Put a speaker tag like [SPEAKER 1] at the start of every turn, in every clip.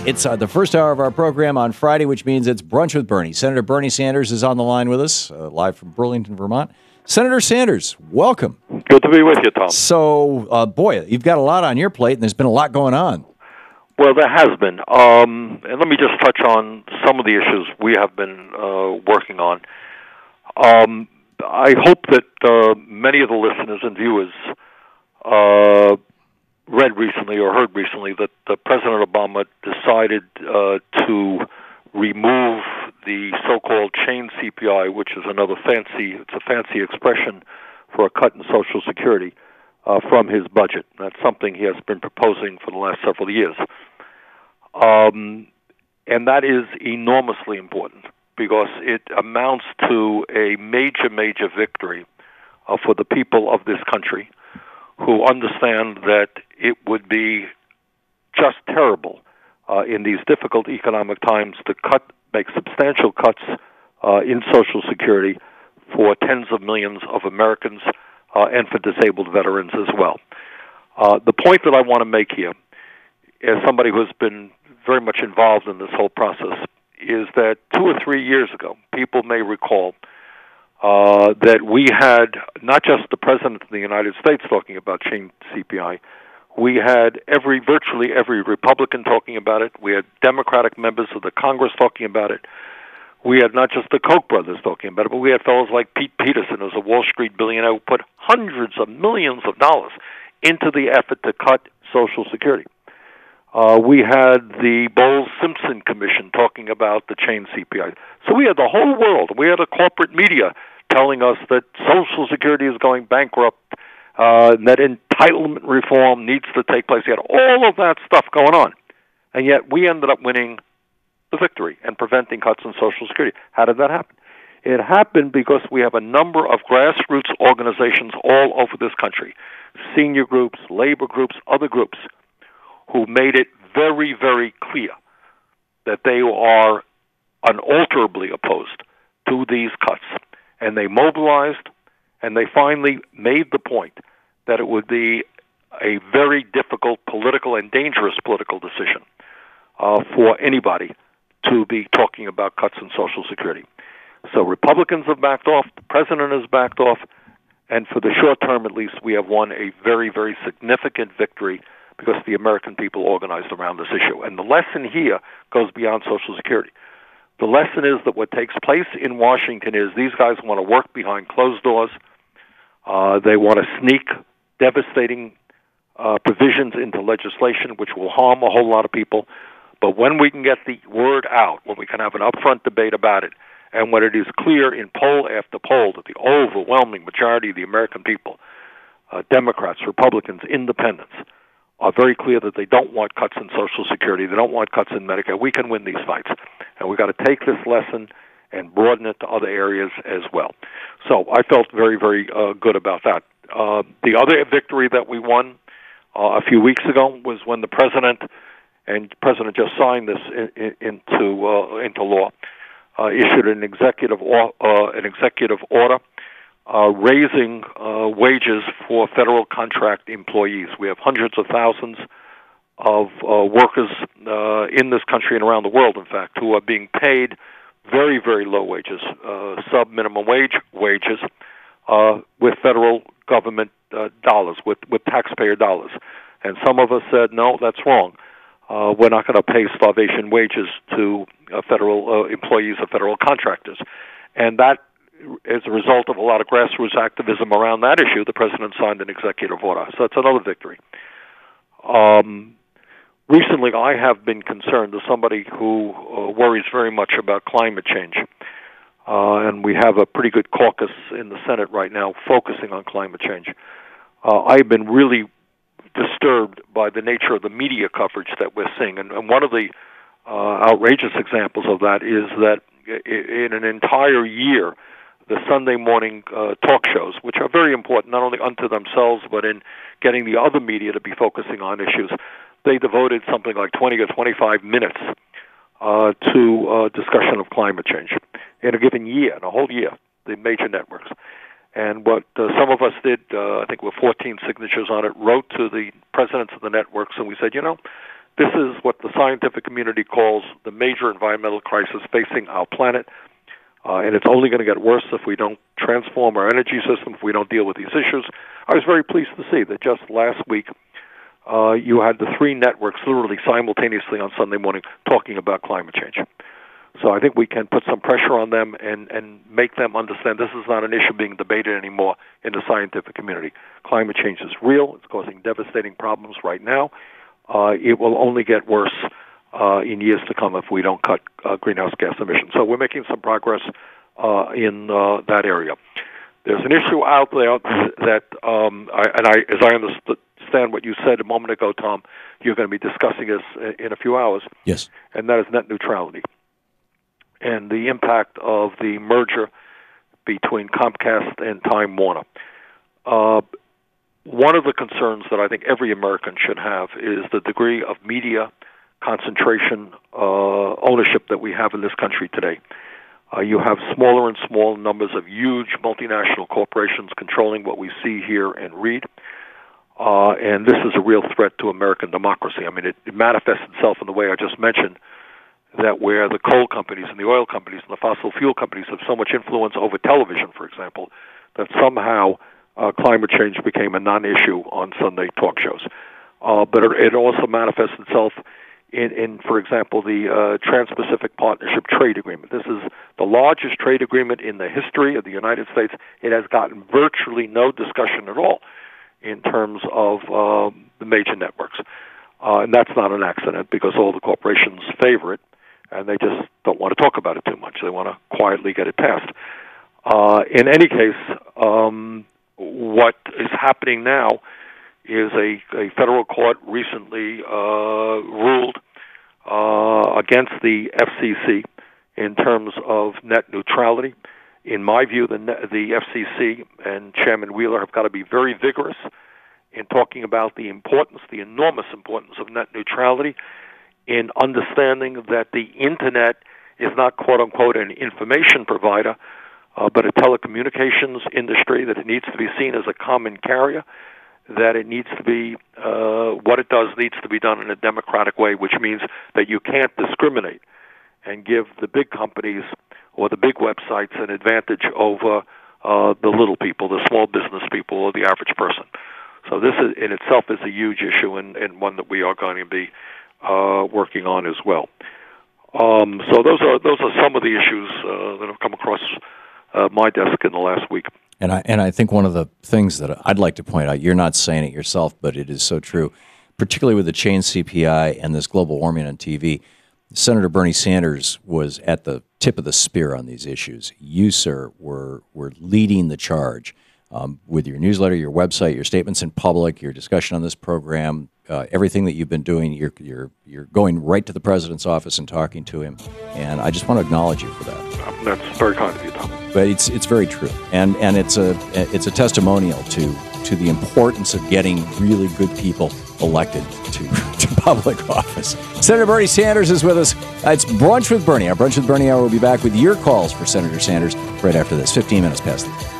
[SPEAKER 1] It's the first hour of our program on Friday, which means it's Brunch with Bernie. Senator Bernie Sanders is on the line with us, live from Burlington, Vermont. Senator Sanders, welcome.
[SPEAKER 2] Good to be with you, Tom.
[SPEAKER 1] So, boy, you've got a lot on your plate, and there's been a lot going on.
[SPEAKER 2] Well, there has been. And let me just touch on some of the issues we have been working on. I hope that many of the listeners and viewers read recently or heard recently that President Obama decided to remove the so-called chain CPI, which is it's a fancy expression for a cut in Social Security, from his budget. That's something he has been proposing for the last several years. And that is enormously important because it amounts to a major, major victory for the people of this country who understand that it would be just terrible in these difficult economic times to make substantial cuts in Social Security for tens of millions of Americans and for disabled veterans as well. The point that I want to make here, as somebody who has been very much involved in this whole process, is that 2 or 3 years ago, people may recall that we had not just the President of the United States talking about chain CPI, we had virtually every Republican talking about it. We had Democratic members of the Congress talking about it. We had not just the Koch brothers talking about it, but we had fellows like Pete Peterson, who's a Wall Street billionaire, who put hundreds of millions of dollars into the effort to cut Social Security. We had the Bowles-Simpson Commission talking about the chain CPI. So we had the whole world. We had a corporate media telling us that Social Security is going bankrupt, and that entitlement reform needs to take place. You had all of that stuff going on. And yet we ended up winning the victory and preventing cuts in Social Security. How did that happen? It happened because we have a number of grassroots organizations all over this country, senior groups, labor groups, other groups, who made it very, very clear that they are unalterably opposed to these cuts. And they mobilized, and they finally made the point that it would be a very difficult political and dangerous political decision for anybody to be talking about cuts in Social Security. So Republicans have backed off, the President has backed off, and for the short term at least, we have won a very, very significant victory because the American people organized around this issue. And the lesson here goes beyond Social Security. The lesson is that what takes place in Washington is these guys want to work behind closed doors. They want to sneak devastating provisions into legislation, which will harm a whole lot of people. But when we can get the word out, when we can have an upfront debate about it, and when it is clear in poll after poll that the overwhelming majority of the American people, Democrats, Republicans, independents, are very clear that they don't want cuts in Social Security, they don't want cuts in Medicare, we can win these fights. And we've got to take this lesson and broaden it to other areas as well. So I felt very, very good about that. The other victory that we won a few weeks ago was when the President just signed this into law, issued an executive order raising wages for federal contract employees. We have hundreds of thousands of workers in this country and around the world, in fact, who are being paid very, very low wages, sub-minimum wages, with federal government dollars, with taxpayer dollars. And some of us said, no, that's wrong. We're not going to pay starvation wages to federal employees of federal contractors. And that, as a result of a lot of grassroots activism around that issue, the President signed an executive order. So that's another victory. Recently, I have been concerned as somebody who worries very much about climate change. And we have a pretty good caucus in the Senate right now focusing on climate change. I've been really disturbed by the nature of the media coverage that we're seeing. And one of the outrageous examples of that is that in an entire year, the Sunday morning talk shows, which are very important not only unto themselves but in getting the other media to be focusing on issues, they devoted something like 20 or 25 minutes to discussion of climate change in a given year, in a whole year, the major networks. And what some of us did, I think with 14 signatures on it, wrote to the presidents of the networks, and we said, This is what the scientific community calls the major environmental crisis facing our planet, and it's only going to get worse if we don't transform our energy system, if we don't deal with these issues. I was very pleased to see that just last week you had the three networks literally simultaneously on Sunday morning talking about climate change. So I think we can put some pressure on them and make them understand this is not an issue being debated anymore in the scientific community. Climate change is real. It's causing devastating problems right now. It will only get worse in years to come if we don't cut greenhouse gas emissions. So we're making some progress in that area. There's an issue out there that, as I understand what you said a moment ago, Tom, you're going to be discussing this in a few hours.
[SPEAKER 1] Yes.
[SPEAKER 2] And that is net neutrality and the impact of the merger between Comcast and Time Warner. One of the concerns that I think every American should have is the degree of media concentration ownership that we have in this country today. You have smaller and smaller numbers of huge multinational corporations controlling what we see, hear, and read. And this is a real threat to American democracy. I mean, it manifests itself in the way I just mentioned, that where the coal companies and the oil companies and the fossil fuel companies have so much influence over television, for example, that somehow climate change became a non-issue on Sunday talk shows. But it also manifests itself in, for example, the Trans-Pacific Partnership Trade Agreement. This is the largest trade agreement in the history of the United States. It has gotten virtually no discussion at all in terms of the major networks. And that's not an accident because all the corporations favor it, and they just don't want to talk about it too much. They want to quietly get it passed. In any case, what is happening now is a federal court recently ruled against the FCC in terms of net neutrality. In my view, the FCC and Chairman Wheeler have got to be very vigorous in talking about the importance, the enormous importance of net neutrality, in understanding that the Internet is not, quote-unquote, an information provider, but a telecommunications industry, that it needs to be seen as a common carrier, that it needs to be, what it does needs to be done in a democratic way, which means that you can't discriminate and give the big companies or the big websites an advantage over the little people, the small business people, or the average person. So this is, in itself is a huge issue and one that we are going to be working on as well. So those are some of the issues that have come across my desk in the last week.
[SPEAKER 1] And I think one of the things that I'd like to point out, you're not saying it yourself, but it is so true, particularly with the chain CPI and this global warming on TV. Senator Bernie Sanders was at the tip of the spear on these issues. You, sir, were leading the charge with your newsletter, your website, your statements in public, your discussion on this program, everything that you've been doing. You're going right to the president's office and talking to him, and I just want to acknowledge you for that.
[SPEAKER 2] That's very kind of you, Tom.
[SPEAKER 1] But it's very true, and it's a testimonial to the importance of getting really good people elected to public office. Senator Bernie Sanders is with us. It's Brunch with Bernie. Our Brunch with Bernie hour will be back with your calls for Senator Sanders right after this. 15 minutes past the.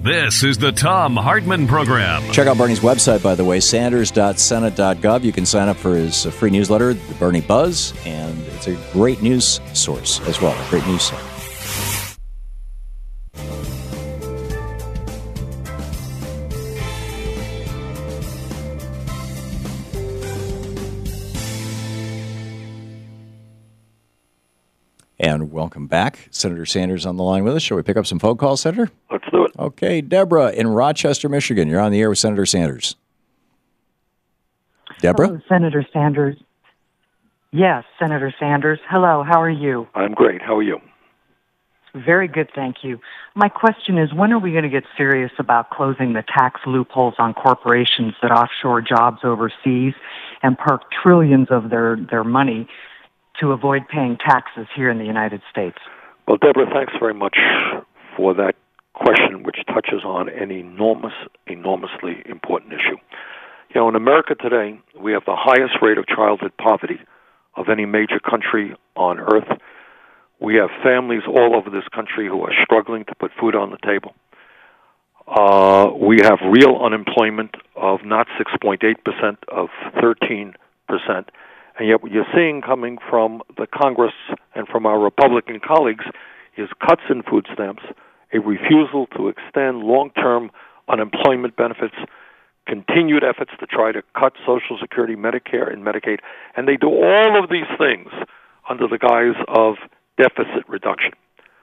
[SPEAKER 3] This is the Thom Hartmann Program.
[SPEAKER 1] Check out Bernie's website, by the way, sanders.senate.gov. You can sign up for his free newsletter, The Bernie Buzz, and it's a great news source as well, a great news site. And welcome back. Senator Sanders on the line with us. Shall we pick up some phone calls, Senator?
[SPEAKER 2] Let's do it.
[SPEAKER 1] Okay, Deborah in Rochester, Michigan. You're on the air with Senator Sanders. Deborah?
[SPEAKER 4] Hello, Senator Sanders. Yes, Senator Sanders. Hello, how are you?
[SPEAKER 2] I'm great. How are you?
[SPEAKER 4] Very good, thank you. My question is, when are we going to get serious about closing the tax loopholes on corporations that offshore jobs overseas and park trillions of their money to avoid paying taxes here in the United States?
[SPEAKER 2] Well, Deborah, thanks very much for that question, which touches on an enormously important issue. You know, in America today, we have the highest rate of childhood poverty of any major country on earth. We have families all over this country who are struggling to put food on the table. We have real unemployment of not 6.8%, of 13%. And yet what you're seeing coming from the Congress and from our Republican colleagues is cuts in food stamps, a refusal to extend long-term unemployment benefits, continued efforts to try to cut Social Security, Medicare, and Medicaid. And they do all of these things under the guise of deficit reduction.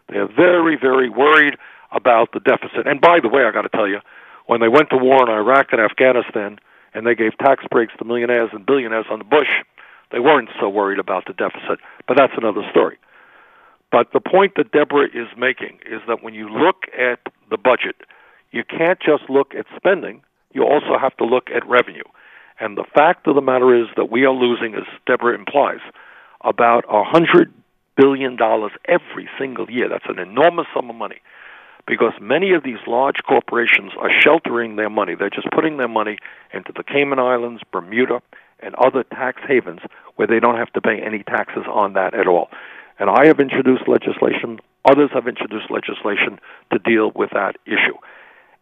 [SPEAKER 2] They are very, very worried about the deficit. And by the way, I got to tell you, when they went to war in Iraq and Afghanistan and they gave tax breaks to millionaires and billionaires under Bush, they weren't so worried about the deficit. But that's another story. But the point that Deborah is making is that when you look at the budget, you can't just look at spending. You also have to look at revenue. And the fact of the matter is that we are losing, as Deborah implies, about $100 billion every single year. That's an enormous sum of money, because many of these large corporations are sheltering their money. They're just putting their money into the Cayman Islands, Bermuda, and other tax havens where they don't have to pay any taxes on that at all. And I have introduced legislation, others have introduced legislation to deal with that issue.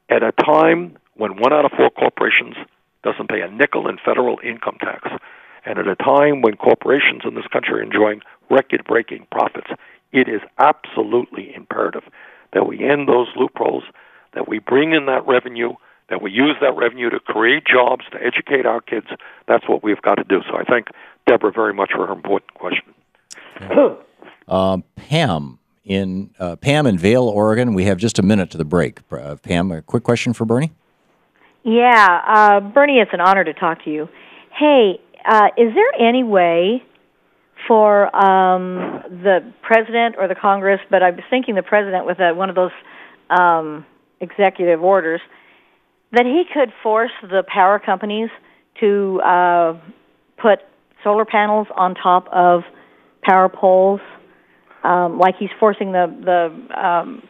[SPEAKER 2] At a time when 1 out of 4 corporations doesn't pay a nickel in federal income tax, and at a time when corporations in this country are enjoying record-breaking profits, it is absolutely imperative that we end those loopholes, that we bring in that revenue, that we use that revenue to create jobs, to educate our kids. That's what we've got to do. So I thank Deborah very much for her important question.
[SPEAKER 1] Pam in Vail, Oregon. We have just a minute to the break. Pam, a quick question for Bernie?
[SPEAKER 5] Yeah, Bernie, it's an honor to talk to you. Hey, is there any way for the president or the Congress, but I was thinking the president with one of those executive orders, that he could force the power companies to put solar panels on top of power poles, like he's forcing the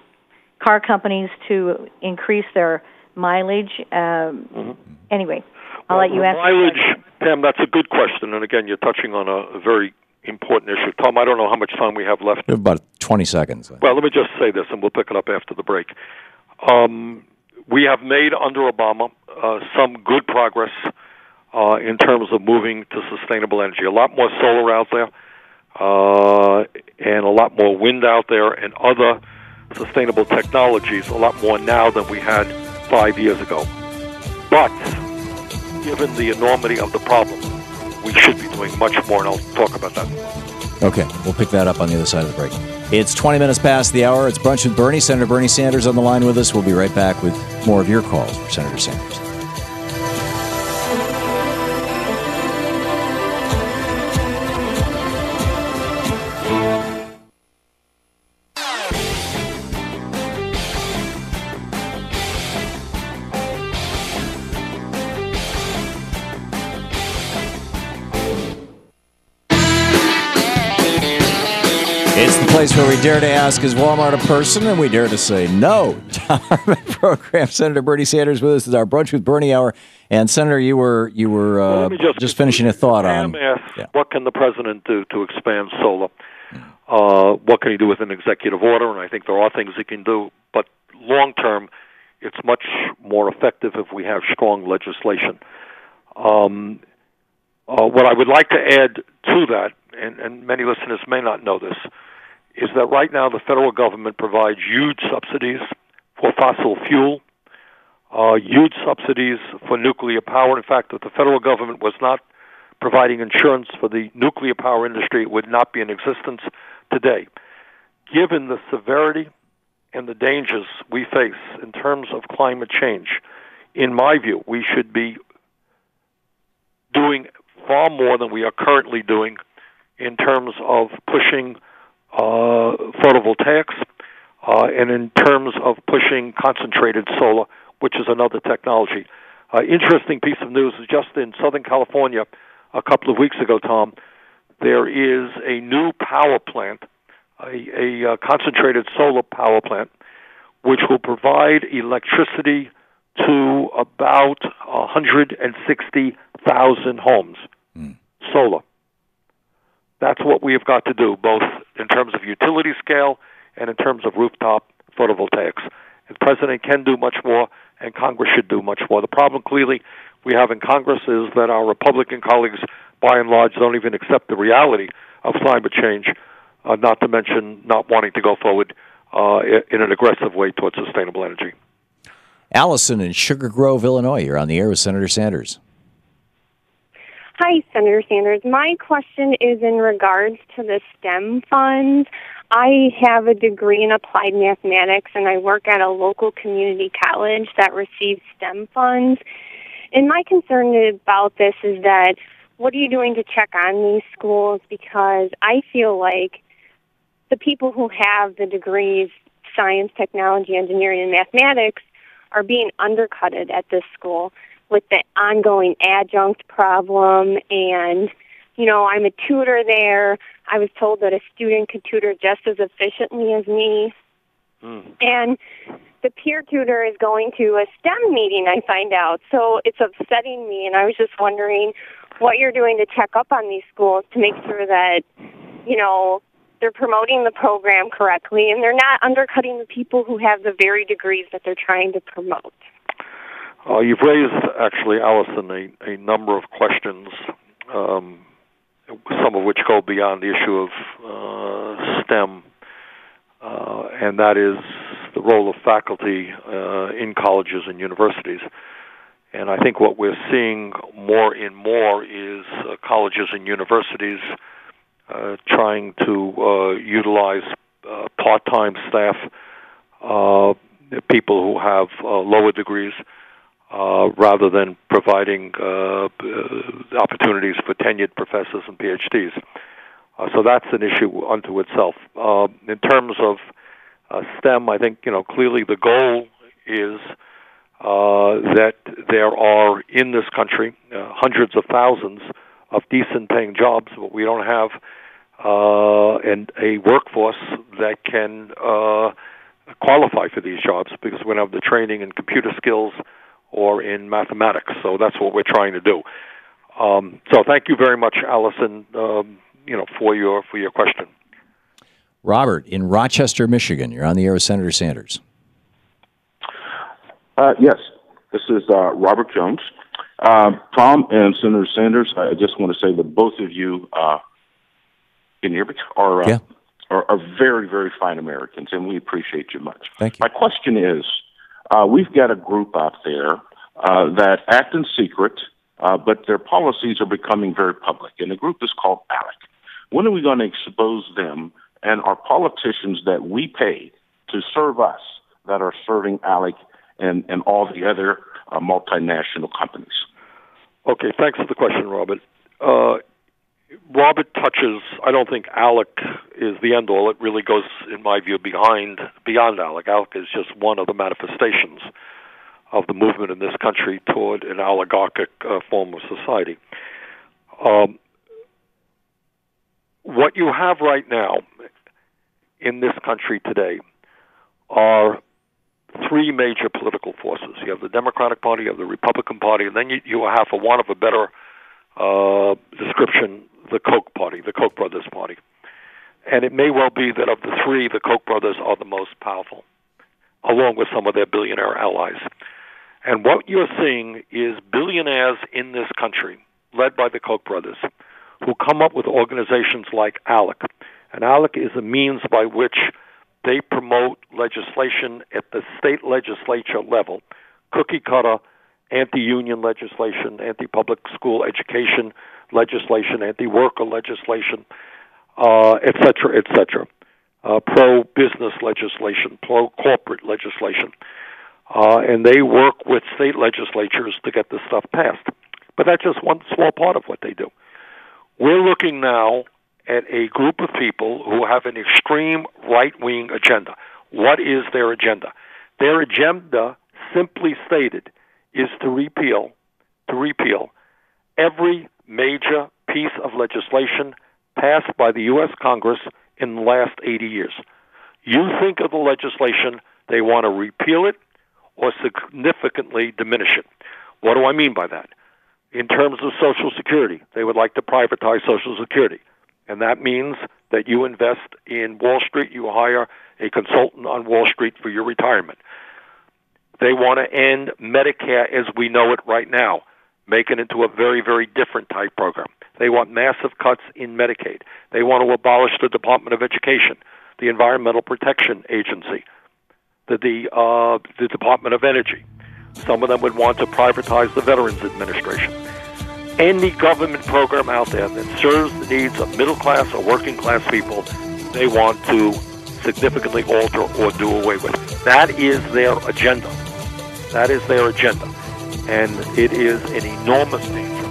[SPEAKER 5] car companies to increase their mileage? Anyway, I'll let you answer.
[SPEAKER 2] Mileage, Pam, that's a good question. And again, you're touching on a very important issue. Tom, I don't know how much time we have left.
[SPEAKER 1] We have about 20 seconds.
[SPEAKER 2] Well, let me just say this, and we'll pick it up after the break. We have made, under Obama, some good progress in terms of moving to sustainable energy. A lot more solar out there, and a lot more wind out there, and other sustainable technologies, a lot more now than we had 5 years ago. But given the enormity of the problem, we should be doing much more, and I'll talk about that.
[SPEAKER 1] Okay, we'll pick that up on the other side of the break. It's 20 minutes past the hour. It's Brunch with Bernie. Senator Bernie Sanders on the line with us. We'll be right back with more of your calls for Senator Sanders. It's the place where we dare to ask, is Walmart a person? And we dare to say no. Thom Hartmann Program, Senator Bernie Sanders with us. This is our Brunch with Bernie hour. And Senator, you were just finishing a thought on.
[SPEAKER 2] Asked, what can the president do to expand solar? What can he do with an executive order? And I think there are things he can do. But long term, it's much more effective if we have strong legislation. What I would like to add to that, and many listeners may not know this, is that right now the federal government provides huge subsidies for fossil fuel, huge subsidies for nuclear power. In fact, if the federal government was not providing insurance for the nuclear power industry, it would not be in existence today. Given the severity and the dangers we face in terms of climate change, in my view, we should be doing far more than we are currently doing in terms of pushing photovoltaics and in terms of pushing concentrated solar, which is another technology. Interesting piece of news is just in Southern California a couple of weeks ago, Tom, there is a new power plant, a concentrated solar power plant, which will provide electricity to about 160,000 homes. Solar. That's what we have got to do, both in terms of utility scale and in terms of rooftop photovoltaics. The president can do much more, and Congress should do much more. The problem, clearly, we have in Congress is that our Republican colleagues, by and large, don't even accept the reality of climate change, not to mention not wanting to go forward in an aggressive way towards sustainable energy.
[SPEAKER 1] Allison in Sugar Grove, Illinois. You're on the air with Senator Sanders.
[SPEAKER 6] Hi, Senator Sanders. My question is in regards to the STEM funds. I have a degree in applied mathematics, and I work at a local community college that receives STEM funds. And my concern about this is that what are you doing to check on these schools? Because I feel like the people who have the degrees, science, technology, engineering, and mathematics, are being undercutted at this school with the ongoing adjunct problem. And, you know, I'm a tutor there. I was told that a student could tutor just as efficiently as me. And the peer tutor is going to a STEM meeting, I find out. So it's upsetting me, and I was just wondering what you're doing to check up on these schools to make sure that, you know, they're promoting the program correctly and they're not undercutting the people who have the very degrees that they're trying to promote.
[SPEAKER 2] You've raised, actually, Allison, a number of questions, some of which go beyond the issue of STEM, and that is the role of faculty in colleges and universities. And I think what we're seeing more and more is colleges and universities trying to utilize part-time staff, people who have lower degrees, rather than providing opportunities for tenured professors and PhDs. So that's an issue unto itself. In terms of STEM, I think, you know, clearly the goal is that there are in this country hundreds of thousands of decent-paying jobs, but we don't have a workforce that can qualify for these jobs because we don't have the training in computer skills or in mathematics. So that's what we're trying to do. So thank you very much, Allison, for your question.
[SPEAKER 1] Robert in Rochester, Michigan. You're on the air with Senator Sanders.
[SPEAKER 7] Yes, this is Robert Jones. Tom and Senator Sanders, I just want to say that both of you, can you hear me? Are very, very fine Americans, and we appreciate you much.
[SPEAKER 1] Thank you.
[SPEAKER 7] My question is, we've got a group out there that act in secret, but their policies are becoming very public, and the group is called ALEC. When are we going to expose them and our politicians that we pay to serve us that are serving ALEC and all the other multinational companies?
[SPEAKER 2] Okay, thanks for the question, Robert. Robert touches, I don't think ALEC is the end-all. It really goes, in my view, beyond ALEC. ALEC is just one of the manifestations of the movement in this country toward an oligarchic form of society. What you have right now in this country today are three major political forces. You have the Democratic Party, you have the Republican Party, and then you have, for want of a better description, the Koch Party, the Koch brothers party. And it may well be that of the three, the Koch brothers are the most powerful, along with some of their billionaire allies. And what you're seeing is billionaires in this country, led by the Koch brothers, who come up with organizations like ALEC. And ALEC is a means by which they promote legislation at the state legislature level, cookie-cutter, anti-union legislation, anti-public school education legislation, anti-worker legislation, et cetera, pro-business legislation, pro-corporate legislation. And they work with state legislatures to get this stuff passed. But that's just one small part of what they do. We're looking now at a group of people who have an extreme right-wing agenda. What is their agenda? Their agenda, simply stated, is to repeal every major piece of legislation passed by the U.S. Congress in the last 80 years. You think of the legislation, they want to repeal it or significantly diminish it. What do I mean by that? In terms of Social Security, they would like to privatize Social Security. And that means that you invest in Wall Street, you hire a consultant on Wall Street for your retirement. They want to end Medicare as we know it right now, make it into a very, very different type program. They want massive cuts in Medicaid. They want to abolish the Department of Education, the Environmental Protection Agency, the Department of Energy. Some of them would want to privatize the Veterans Administration. Any government program out there that serves the needs of middle-class or working-class people, they want to significantly alter or do away with. That is their agenda. That is their agenda. And it is an enormous danger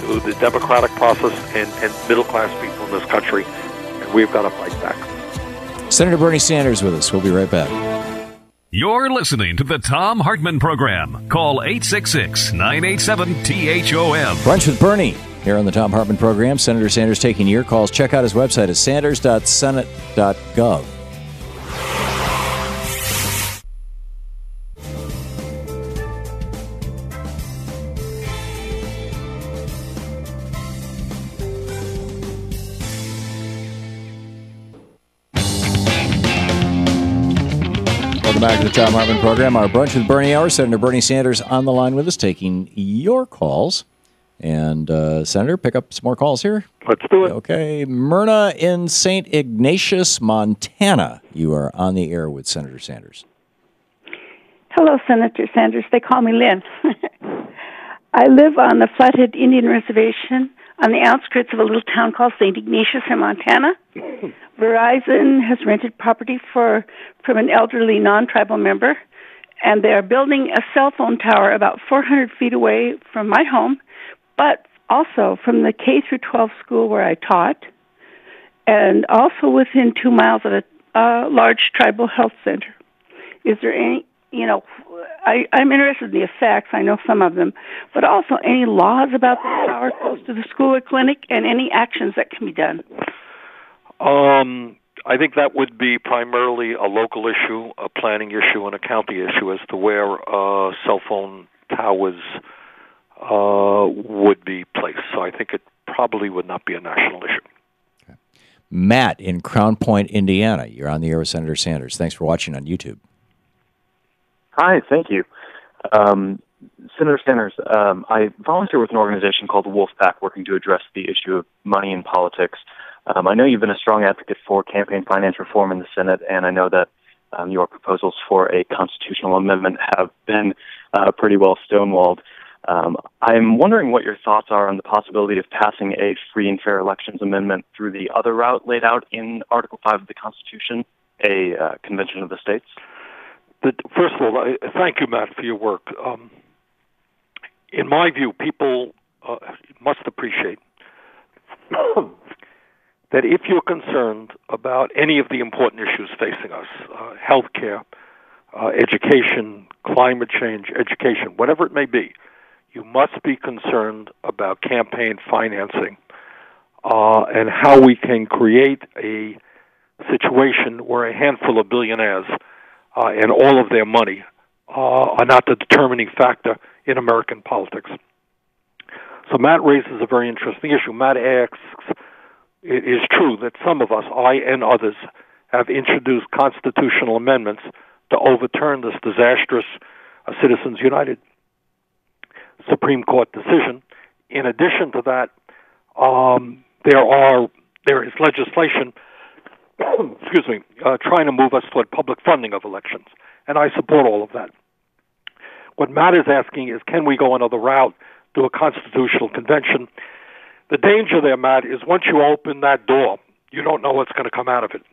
[SPEAKER 2] to the democratic process and middle-class people in this country, and we've got to fight back.
[SPEAKER 1] Senator Bernie Sanders with us. We'll be right back.
[SPEAKER 3] You're listening to the Thom Hartmann Program. Call 866-987-THOM.
[SPEAKER 1] Brunch with Bernie here on the Thom Hartmann Program. Senator Sanders taking your calls. Check out his website at sanders.senate.gov. Welcome back to the Thom Hartmann Program, our Brunch with Bernie hour. Senator Bernie Sanders on the line with us, taking your calls. And, Senator, pick up some more calls here.
[SPEAKER 2] Let's do it.
[SPEAKER 1] Okay. Myrna in St. Ignatius, Montana. You are on the air with Senator Sanders.
[SPEAKER 8] Hello, Senator Sanders. They call me Lynn. I live on the Flathead Indian Reservation on the outskirts of a little town called St. Ignatius in Montana. Verizon has rented property from an elderly non-tribal member, and they are building a cell phone tower about 400 feet away from my home, but also from the K through 12 school where I taught, and also within 2 miles of a large tribal health center. Is there any, I'm interested in the effects, I know some of them, but also any laws about the tower close to the school or clinic and any actions that can be done?
[SPEAKER 2] I think that would be primarily a local issue, a planning issue, and a county issue as to where cell phone towers would be placed. So I think it probably would not be a national issue.
[SPEAKER 1] Okay. Matt in Crown Point, Indiana. You're on the air with Senator Sanders. Thanks for watching on YouTube.
[SPEAKER 9] Hi, thank you. Senator Sanders, I volunteer with an organization called the Wolfpack working to address the issue of money in politics. I know you've been a strong advocate for campaign finance reform in the Senate, and I know that your proposals for a constitutional amendment have been pretty well stonewalled. I'm wondering what your thoughts are on the possibility of passing a free and fair elections amendment through the other route laid out in Article 5 of the Constitution, a convention of the states.
[SPEAKER 2] First of all, thank you, Matt, for your work. In my view, people must appreciate that if you're concerned about any of the important issues facing us, healthcare, education, climate change, education, whatever it may be, you must be concerned about campaign financing and how we can create a situation where a handful of billionaires and all of their money are not the determining factor in American politics. So Matt raises a very interesting issue. Matt asks, it is true that some of us, I and others, have introduced constitutional amendments to overturn this disastrous Citizens United Supreme Court decision. In addition to that, there is legislation trying to move us toward public funding of elections, and I support all of that. What Matt is asking is, can we go another route, do a constitutional convention? The danger there, Matt, is once you open that door, you don't know what's going to come out of it.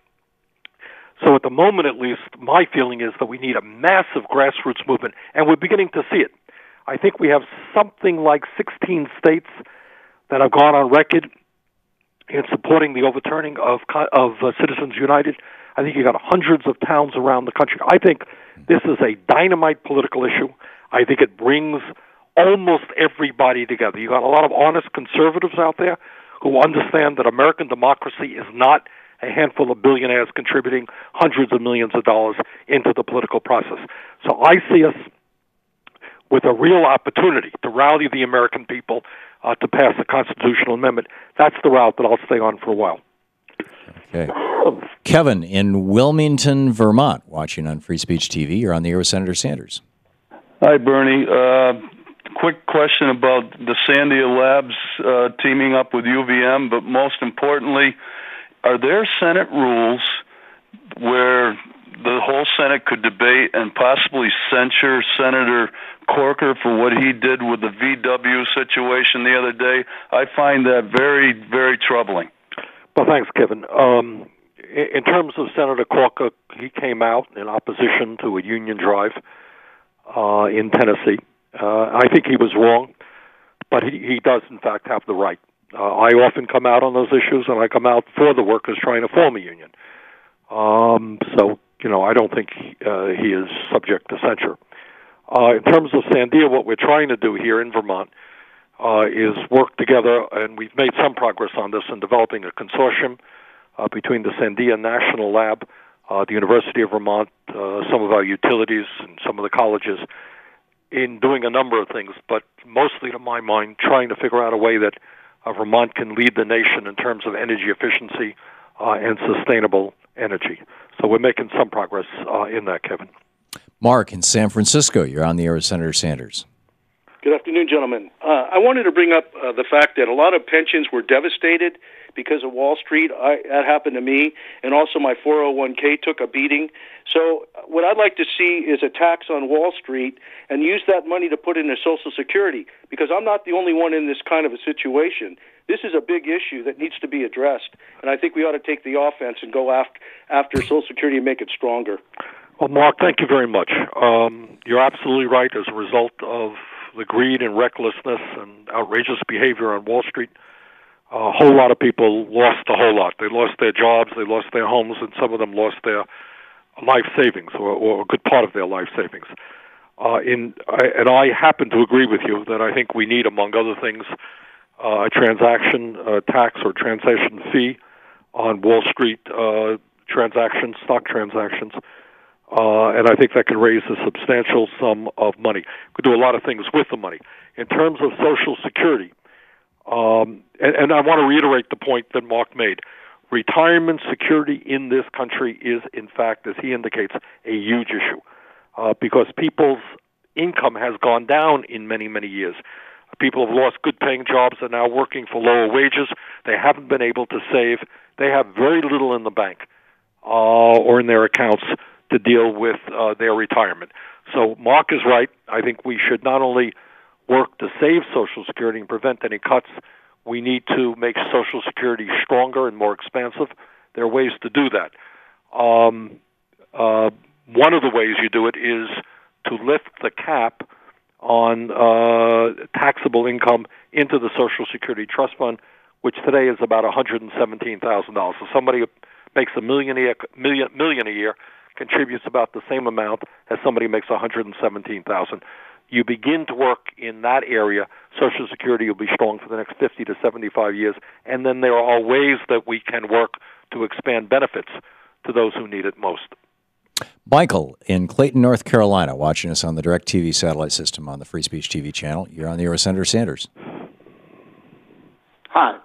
[SPEAKER 2] So at the moment, at least, my feeling is that we need a massive grassroots movement, and we're beginning to see it. I think we have something like 16 states that have gone on record in supporting the overturning of Citizens United. I think you got hundreds of towns around the country. I think this is a dynamite political issue. I think it brings almost everybody together. You got a lot of honest conservatives out there who understand that American democracy is not a handful of billionaires contributing hundreds of millions of dollars into the political process. So I see us with a real opportunity to rally the American people to pass a constitutional amendment. That's the route that I'll stay on for a while.
[SPEAKER 1] Okay. Kevin in Wilmington, Vermont, watching on Free Speech TV. You're on the air with Senator Sanders.
[SPEAKER 10] Hi, Bernie. Quick question about the Sandia Labs teaming up with UVM, but most importantly, are there Senate rules where the whole Senate could debate and possibly censure Senator Corker for what he did with the VW situation the other day? I find that very, very troubling.
[SPEAKER 2] Well, thanks, Kevin. In terms of Senator Corker, he came out in opposition to a union drive in Tennessee. I think he was wrong, but he does, in fact, have the right. I often come out on those issues, and I come out for the workers trying to form a union. So, I don't think he is subject to censure. In terms of Sandia, what we're trying to do here in Vermont is work together, and we've made some progress on this in developing a consortium between the Sandia National Lab, the University of Vermont, some of our utilities, and some of the colleges, in doing a number of things, but mostly, to my mind, trying to figure out a way that Vermont can lead the nation in terms of energy efficiency and sustainable energy. So we're making some progress in that, Kevin.
[SPEAKER 1] Mark in San Francisco, you're on the air with Senator Sanders.
[SPEAKER 11] Good afternoon, gentlemen. I wanted to bring up the fact that a lot of pensions were devastated because of Wall Street. That happened to me, and also my 401k took a beating. So what I'd like to see is a tax on Wall Street and use that money to put into Social Security, because I'm not the only one in this kind of a situation. This is a big issue that needs to be addressed, and I think we ought to take the offense and go after Social Security and make it stronger.
[SPEAKER 2] Well, Mark, thank you very much. You're absolutely right. As a result of the greed and recklessness and outrageous behavior on Wall Street, a whole lot of people lost a whole lot. They lost their jobs, they lost their homes, and some of them lost their life savings, or a good part of their life savings. And I happen to agree with you that I think we need, among other things, a transaction tax or transaction fee on Wall Street transactions, stock transactions. And I think that can raise a substantial sum of money. We could do a lot of things with the money. In terms of Social Security, and I want to reiterate the point that Mark made, retirement security in this country is, in fact, as he indicates, a huge issue because people's income has gone down in many, many years. People have lost good-paying jobs and now working for lower wages. They haven't been able to save. They have very little in the bank or in their accounts to deal with their retirement. So Mark is right. I think we should not only work to save Social Security and prevent any cuts, we need to make Social Security stronger and more expansive. There are ways to do that. One of the ways you do it is to lift the cap on taxable income into the Social Security Trust Fund, which today is about $117,000. So somebody who makes $1 million a year contributes about the same amount as somebody who makes $117,000. You begin to work in that area, Social Security will be strong for the next 50 to 75 years, and then there are ways that we can work to expand benefits to those who need it most.
[SPEAKER 1] Michael in Clayton, North Carolina, watching us on the DirecTV satellite system on the Free Speech TV channel. You're on the air with Senator Sanders.
[SPEAKER 12] Hi.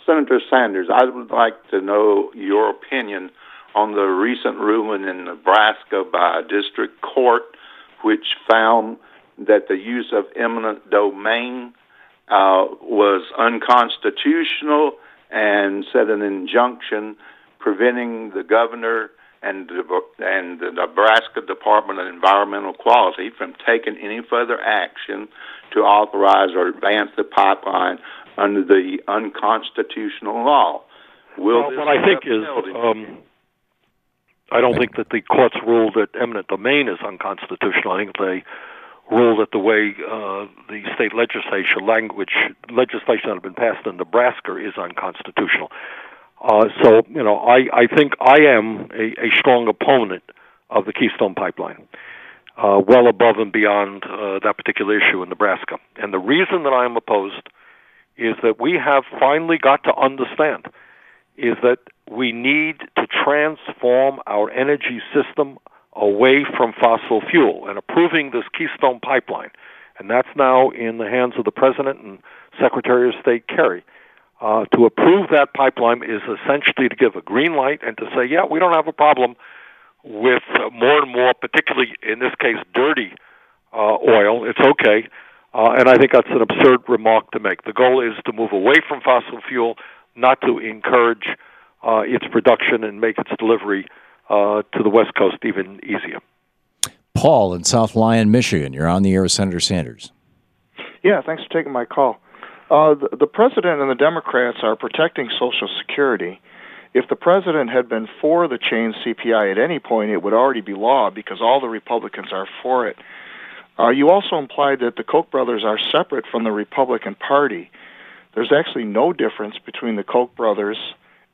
[SPEAKER 12] Senator Sanders, I would like to know your opinion on the recent ruling in Nebraska by a district court which found that the use of eminent domain was unconstitutional and set an injunction preventing the governor and the Nebraska Department of Environmental Quality from taking any further action to authorize or advance the pipeline under the unconstitutional law.
[SPEAKER 2] What I think is, I don't think that the courts ruled that eminent domain is unconstitutional. I think they ruled that the way the state legislation that had been passed in Nebraska is unconstitutional. So, I think I am a strong opponent of the Keystone Pipeline, well above and beyond that particular issue in Nebraska. And the reason that I am opposed is that we have finally got to understand is that we need to transform our energy system away from fossil fuel. And approving this Keystone Pipeline, and that's now in the hands of the President and Secretary of State Kerry, To approve that pipeline is essentially to give a green light and to say, yeah, we don't have a problem with more and more, particularly in this case, dirty oil. It's okay. And I think that's an absurd remark to make. The goal is to move away from fossil fuel, not to encourage its production and make its delivery to the West Coast even easier.
[SPEAKER 1] Paul in South Lyon, Michigan. You're on the air with Senator Sanders.
[SPEAKER 13] Yeah, thanks for taking my call. The president and the Democrats are protecting Social Security. If the president had been for the change CPI at any point, it would already be law because all the Republicans are for it. You also implied that the Koch brothers are separate from the Republican Party. There's actually no difference between the Koch brothers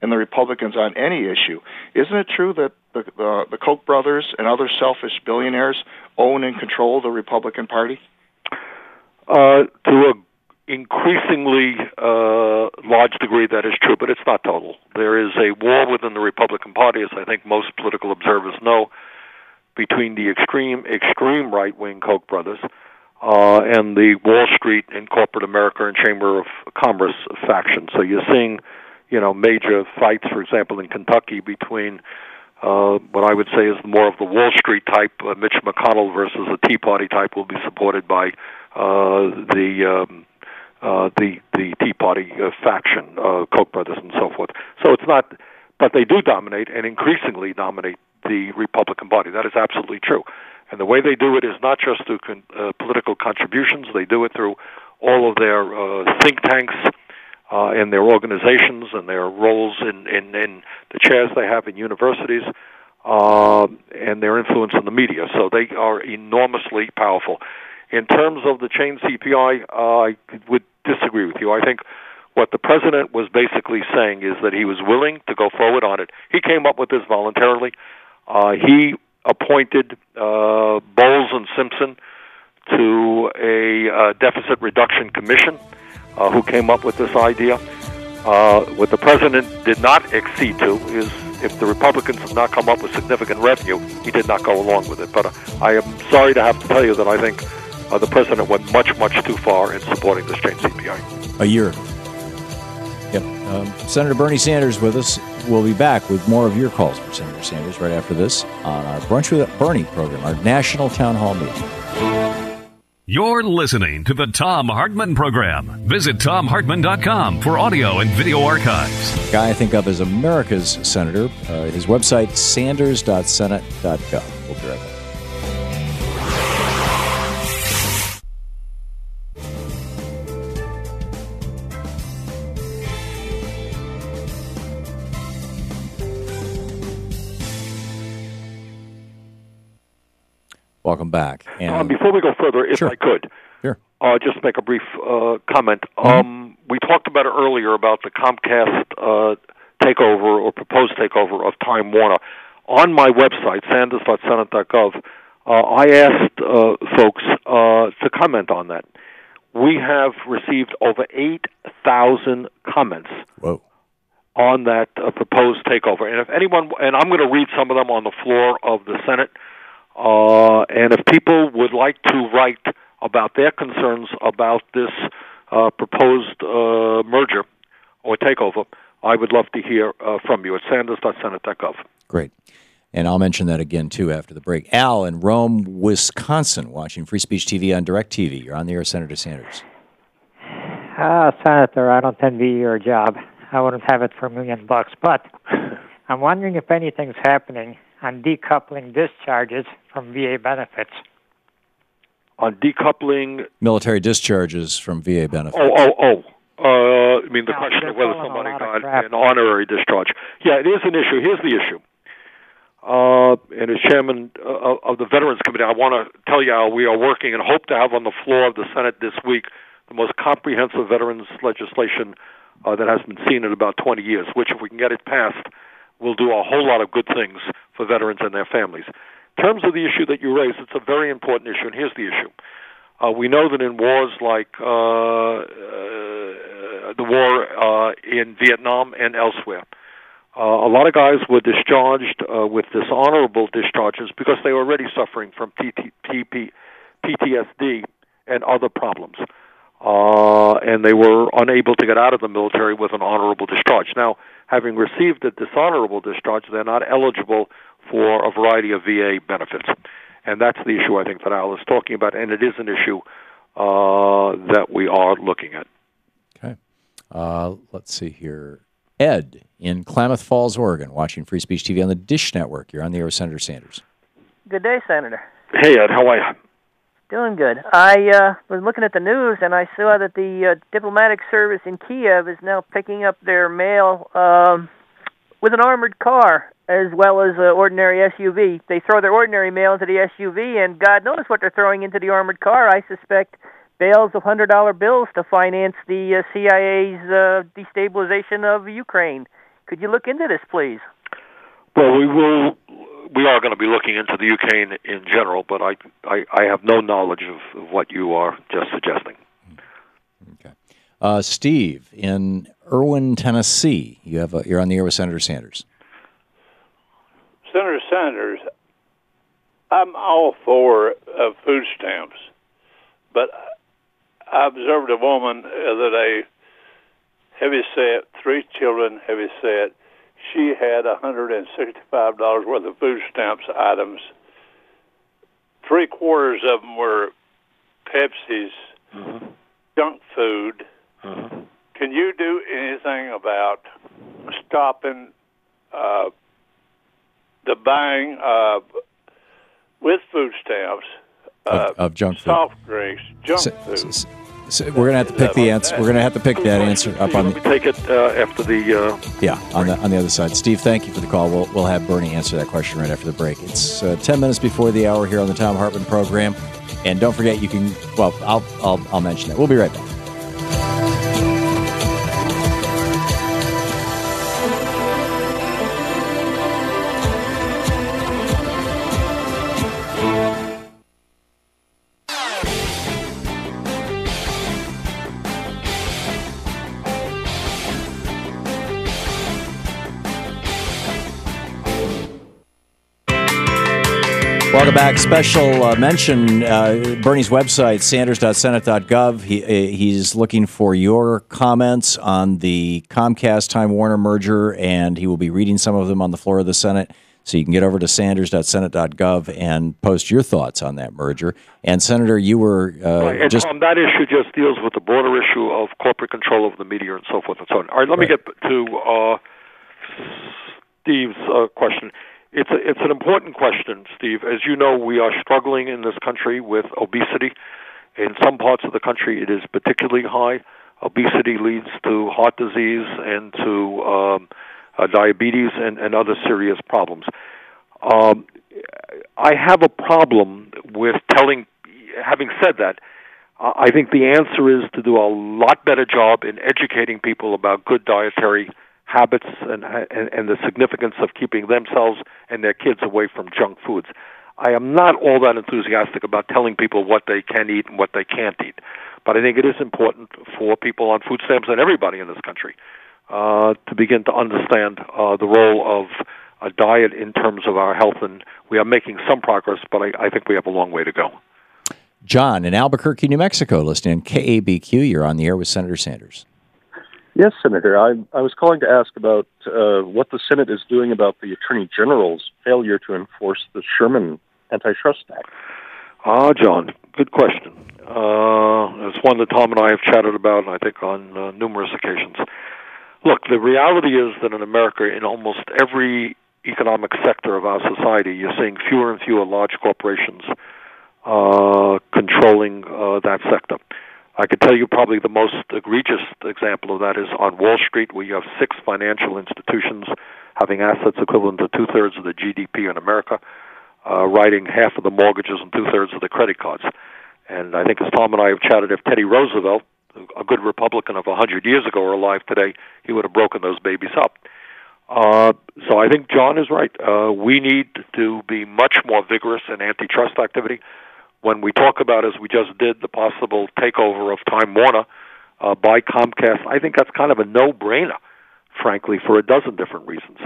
[SPEAKER 13] and the Republicans on any issue. Isn't it true that the Koch brothers and other selfish billionaires own and control the Republican Party?
[SPEAKER 2] To a increasingly large degree, that is true, but it's not total. There is a war within the Republican Party, as I think most political observers know, between the extreme right-wing Koch brothers and the Wall Street and corporate America and Chamber of Commerce faction. So you're seeing, major fights, for example, in Kentucky between what I would say is more of the Wall Street type, Mitch McConnell, versus a Tea Party type, will be supported by the Tea Party faction, Koch brothers and so forth. So it's not, but they do dominate and increasingly dominate the Republican Party. That is absolutely true. And the way they do it is not just through political contributions. They do it through all of their think tanks and their organizations and their roles in the chairs they have in universities and their influence in the media. So they are enormously powerful. In terms of the chain CPI, I would disagree with you. I think what the president was basically saying is that he was willing to go forward on it. He came up with this voluntarily. He appointed Bowles and Simpson to a deficit reduction commission who came up with this idea. What the president did not accede to is if the Republicans have not come up with significant revenue, he did not go along with it. But I am sorry to have to tell you that I think the president went much, much too far in supporting this chain CPI.
[SPEAKER 1] A year. Yep. Senator Bernie Sanders with us. We'll be back with more of your calls for Senator Sanders right after this on our Brunch with Bernie program, our national town hall meeting.
[SPEAKER 3] You're listening to the Thom Hartmann Program. Visit ThomHartmann.com for audio and video archives.
[SPEAKER 1] Guy I think of as America's senator. His website, sanders.senate.gov. We'll be right back. Welcome back. And
[SPEAKER 2] before we go further, if
[SPEAKER 1] sure.
[SPEAKER 2] I could,
[SPEAKER 1] sure.
[SPEAKER 2] Just make a brief comment.
[SPEAKER 1] Mm-hmm.
[SPEAKER 2] We talked about it earlier about the Comcast takeover or proposed takeover of Time Warner. On my website, sanders.senate.gov, I asked folks to comment on that. We have received over 8,000 comments on that proposed takeover. And if anyone, and I'm going to read some of them on the floor of the Senate. And if people would like to write about their concerns about this proposed merger or takeover, I would love to hear from you at sanders.senate.gov.
[SPEAKER 1] Great. And I'll mention that again, too, after the break. Al in Rome, Wisconsin, watching Free Speech TV on DirecTV. You're on the air, Senator Sanders.
[SPEAKER 14] Senator, I don't envy your job. I wouldn't have it for $1 million, but I'm wondering if anything's happening on decoupling discharges from VA benefits.
[SPEAKER 2] On decoupling
[SPEAKER 1] military discharges from VA benefits.
[SPEAKER 2] I mean, the question of whether somebody got an honorary discharge. Yeah, it is an issue. Here's the issue. And as chairman of the Veterans Committee, I want to tell you how we are working and hope to have on the floor of the Senate this week the most comprehensive veterans legislation that has been seen in about 20 years, which, if we can get it passed, will do a whole lot of good things for veterans and their families. In terms of the issue that you raised, it's a very important issue, and here's the issue. We know that in wars like the war in Vietnam and elsewhere, a lot of guys were discharged with dishonorable discharges because they were already suffering from PTSD and other problems. and they were unable to get out of the military with an honorable discharge. Now, having received a dishonorable discharge, they're not eligible for a variety of VA benefits. And that's the issue I think that Al is talking about, and it is an issue that we are looking at.
[SPEAKER 1] Okay. Let's see here. Ed in Klamath Falls, Oregon, watching Free Speech TV on the Dish Network. You're on the air with Senator Sanders.
[SPEAKER 15] Good day, Senator.
[SPEAKER 2] Hey, Ed, how are you?
[SPEAKER 15] Doing good. I was looking at the news, and I saw that the diplomatic service in Kiev is now picking up their mail with an armored car as well as an ordinary SUV. They throw their ordinary mail into the SUV, and God knows what they're throwing into the armored car. I suspect bales of $100 bills to finance the CIA's destabilization of Ukraine. Could you look into this, please?
[SPEAKER 2] Well, we are going to be looking into the Ukraine in general, but I have no knowledge of what you are just suggesting.
[SPEAKER 1] Okay. Steve in Irwin, Tennessee. You're on the air with Senator Sanders.
[SPEAKER 16] Senator Sanders, I'm all for food stamps, but I observed a woman the other day, heavy-set, 3 children, heavy-set. She had $165 worth of food stamps items. 3/4 of them were Pepsi's, junk food. Can you do anything about stopping the buying with food stamps
[SPEAKER 1] of junk food,
[SPEAKER 16] soft drinks, junk food?
[SPEAKER 1] So we're going to have to pick the answer. We're going to have to pick that answer up on.
[SPEAKER 2] Let me take it after the.
[SPEAKER 1] On the other side. Steve, thank you for the call. We'll have Bernie answer that question right after the break. It's 10 minutes before the hour here on the Thom Hartmann Program, and don't forget you can. Well, I'll mention that. We'll be right back. Welcome back. Special mention, Bernie's website, sanders.senate.gov. He's looking for your comments on the Comcast-Time Warner merger, and he will be reading some of them on the floor of the Senate. So you can get over to sanders.senate.gov and post your thoughts on that merger. And, Senator, you were
[SPEAKER 2] and Tom, that issue just deals with the broader issue of corporate control of the media and so forth and so on. All right, let me get to Steve's question. It's an important question, Steve. As you know, we are struggling in this country with obesity. In some parts of the country, it is particularly high. Obesity leads to heart disease and to diabetes and other serious problems. I have a problem with having said that, I think the answer is to do a lot better job in educating people about good dietary habits and the significance of keeping themselves and their kids away from junk foods. I am not all that enthusiastic about telling people what they can eat and what they can't eat, but I think it is important for people on food stamps and everybody in this country to begin to understand the role of a diet in terms of our health, and we are making some progress, but I think we have a long way to go.
[SPEAKER 1] John in Albuquerque, New Mexico, listening on KABQ. You're on the air with Senator Sanders.
[SPEAKER 17] Yes, Senator. I was calling to ask about what the Senate is doing about the Attorney General's failure to enforce the Sherman Antitrust Act.
[SPEAKER 2] John, good question. It's one that Tom and I have chatted about, I think, on numerous occasions. Look, the reality is that in America, in almost every economic sector of our society, you're seeing fewer and fewer large corporations controlling that sector. I could tell you probably the most egregious example of that is on Wall Street, where you have 6 financial institutions having assets equivalent to 2/3 of the GDP in America, writing half of the mortgages and 2/3 of the credit cards. And I think as Tom and I have chatted, if Teddy Roosevelt, a good Republican of 100 years ago, were alive today, he would have broken those babies up. So I think John is right. We need to be much more vigorous in antitrust activity. When we talk about, as we just did, the possible takeover of Time Warner by Comcast, I think that's kind of a no-brainer, frankly, for a dozen different reasons.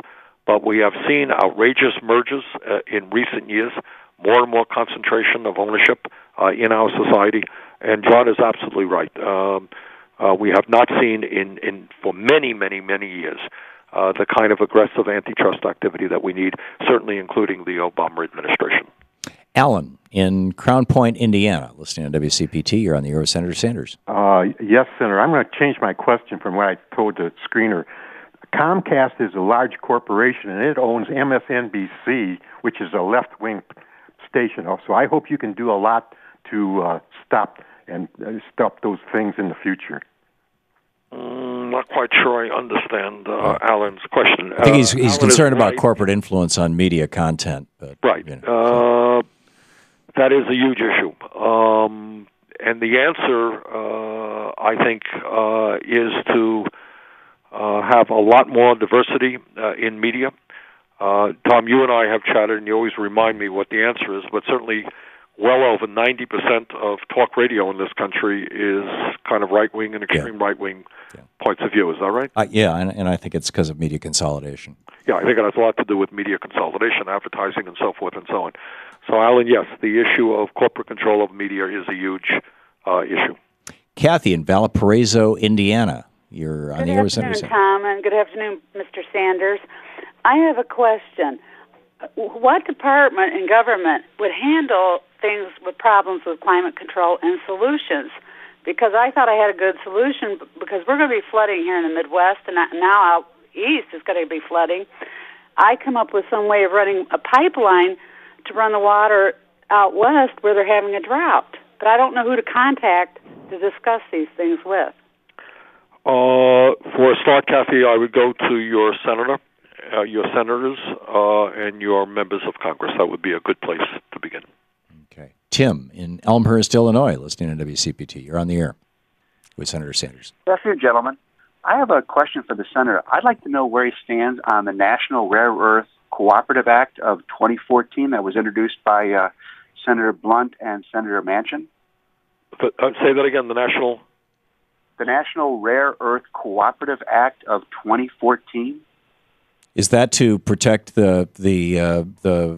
[SPEAKER 2] But we have seen outrageous mergers in recent years, more and more concentration of ownership in our society. And John is absolutely right. We have not seen for many, many, many years the kind of aggressive antitrust activity that we need, certainly including the Obama administration.
[SPEAKER 1] Alan in Crown Point, Indiana, listening on WCPT. You're on the air with Senator Sanders.
[SPEAKER 18] Yes, Senator. I'm going to change my question from what I told the screener. Comcast is a large corporation, and it owns MSNBC, which is a left-wing station. So I hope you can do a lot to stop those things in the future.
[SPEAKER 2] Not quite sure I understand Alan's question.
[SPEAKER 1] I think he's concerned about corporate influence on media content. But,
[SPEAKER 2] right. That is a huge issue. And the answer, I think, is to have a lot more diversity in media. Tom, you and I have chatted, and you always remind me what the answer is, but certainly well over 90% of talk radio in this country is kind of right-wing and extreme right-wing points of view. Is that right?
[SPEAKER 1] Yeah, and I think it's because of media consolidation.
[SPEAKER 2] Yeah, I think it has a lot to do with media consolidation, advertising, and so forth and so on. So, Alan, yes, the issue of corporate control of media is a huge issue.
[SPEAKER 1] Kathy in Valparaiso, Indiana. You're on the air with Senator Sanders.
[SPEAKER 19] Good afternoon, Tom, and good afternoon, Mr. Sanders. I have a question. What department in government would handle things with problems with climate control and solutions? Because I thought I had a good solution, because we're going to be flooding here in the Midwest, and now out east is going to be flooding. I come up with some way of running a pipeline to run the water out west where they're having a drought. But I don't know who to contact to discuss these things with.
[SPEAKER 2] For a start, Kathy, I would go to your senator, your senators, and your members of Congress. That would be a good place to begin.
[SPEAKER 1] Okay. Tim in Elmhurst, Illinois, listening to WCPT. You're on the air with Senator Sanders.
[SPEAKER 20] Good afternoon, gentlemen. I have a question for the senator. I'd like to know where he stands on the National Rare Earth Cooperative Act of 2014 that was introduced by Senator Blunt and Senator Manchin.
[SPEAKER 2] Say that again, the National
[SPEAKER 20] Rare Earth Cooperative Act of 2014.
[SPEAKER 1] Is that to protect the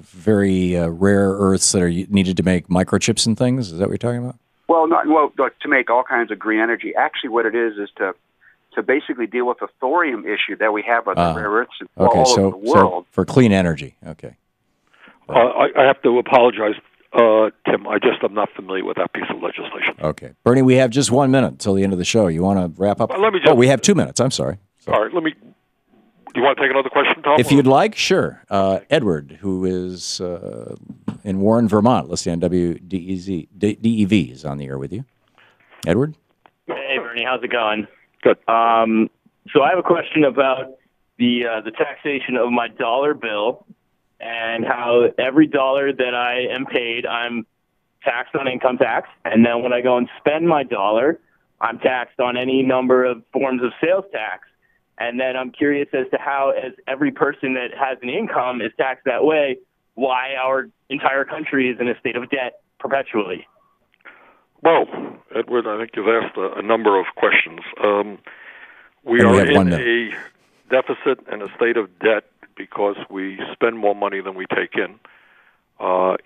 [SPEAKER 1] very rare earths that are needed to make microchips and things? Is that what you're talking about?
[SPEAKER 20] Well, to make all kinds of green energy. Actually, what it is to basically deal with the thorium issue that we have with the rare earths all over the world.
[SPEAKER 1] So for clean energy, okay.
[SPEAKER 2] I have to apologize, Tim. I just am not familiar with that piece of legislation.
[SPEAKER 1] Okay. Bernie, we have just 1 minute until the end of the show. You want to wrap up? We have 2 minutes. I'm sorry.
[SPEAKER 2] All right, do you want to take another question, Tom?
[SPEAKER 1] If you'd like, sure. Edward, who is in Warren, Vermont, listening on WDEV, is on the air with you. Edward?
[SPEAKER 21] Hey, Bernie, how's it going?
[SPEAKER 2] Good.
[SPEAKER 21] So I have a question about the taxation of my dollar bill and how every dollar that I am paid, I'm taxed on income tax. And then when I go and spend my dollar, I'm taxed on any number of forms of sales tax. And then I'm curious as to how, as every person that has an income is taxed that way, why our entire country is in a state of debt perpetually.
[SPEAKER 2] Well, Edward, I think you've asked a number of questions. We are in a deficit and a state of debt because we spend more money than we take in.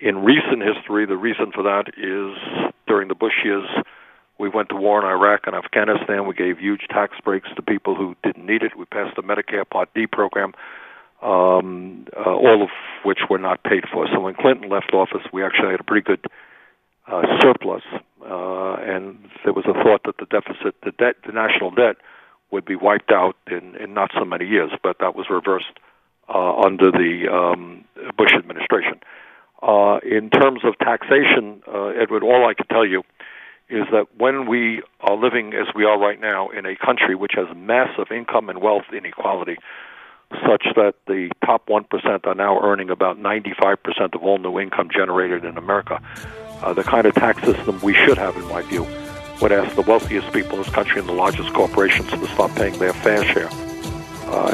[SPEAKER 2] In recent history, the reason for that is during the Bush years, we went to war in Iraq and Afghanistan. We gave huge tax breaks to people who didn't need it. We passed the Medicare Part D program, all of which were not paid for. So when Clinton left office, we actually had a pretty good surplus, and there was a thought that the national debt, would be wiped out in not so many years, but that was reversed under the Bush administration. In terms of taxation, Edward, all I can tell you is that when we are living as we are right now in a country which has massive income and wealth inequality, such that the top 1% are now earning about 95% of all new income generated in America, the kind of tax system we should have, in my view, would ask the wealthiest people in this country and the largest corporations to stop paying their fair share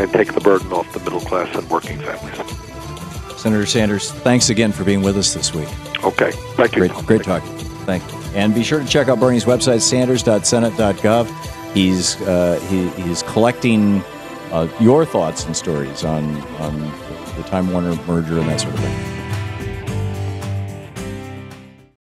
[SPEAKER 2] and take the burden off the middle class and working families.
[SPEAKER 1] Senator Sanders, thanks again for being with us this week.
[SPEAKER 2] Okay. Thank you.
[SPEAKER 1] Great talking. Thank you. And be sure to check out Bernie's website, sanders.senate.gov. He's collecting your thoughts and stories on the Time Warner merger and that sort of thing.